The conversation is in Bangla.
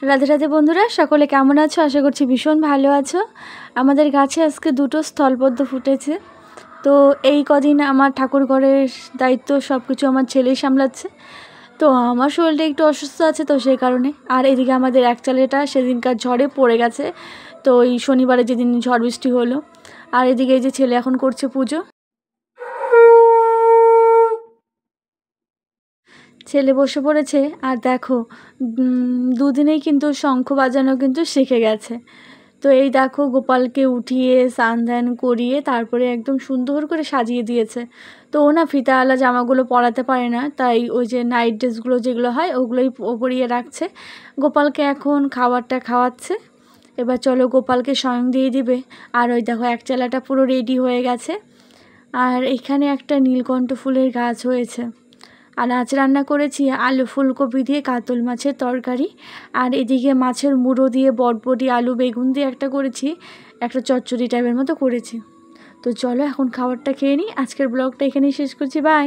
রাধে রাধে বন্ধুরা, সকলে কেমন আছো? আশা করছি ভীষণ ভালো আছো। আমাদের গাছে আজকে দুটো স্থলপদ্ম ফুটেছে। তো এই কদিন আমার ঠাকুর ঘরের দায়িত্ব সব কিছু আমার ছেলেই সামলাচ্ছে। তো আমার শরীরটা একটু অসুস্থ আছে, তো সেই কারণে। আর এদিকে আমাদের এক চালেটা সেদিনকার ঝড়ে পড়ে গেছে, তো এই শনিবারে যেদিন ঝড় বৃষ্টি হলো। আর এদিকে এই যে ছেলে এখন করছে পুজো। ছেলে বসে পড়েছে আর দেখো দুদিনেই কিন্তু শঙ্খ বাজানো কিন্তু শিখে গেছে। তো এই দেখো গোপালকে উঠিয়ে স্নান ধ্যান করিয়ে তারপরে একদম সুন্দর করে সাজিয়ে দিয়েছে। তো ও না ফিতাওয়ালা জামাগুলো পরাতে পারে না, তাই ওই যে নাইট ড্রেসগুলো যেগুলো হয় ওগুলোই পরিয়ে রাখছে। গোপালকে এখন খাবারটা খাওয়াচ্ছে। এবার চলো গোপালকে স্বয়ং দিয়ে দিবে। আর ওই দেখো এক চালাটা পুরো রেডি হয়ে গেছে। আর এখানে একটা নীলকণ্ঠ ফুলের গাছ হয়েছে। আর আজ রান্না করেছি আলু ফুলকপি দিয়ে কাতল মাছের তরকারি। আর এদিকে মাছের মুড়ো দিয়ে বটবটি আলু বেগুন দিয়ে একটা করেছি, একটা চচ্চড়ি টাইপের মতো করেছি। তো চলো এখন খাবারটা খেয়ে নিই। আজকের ব্লগটা এখানেই শেষ করছি, বাই।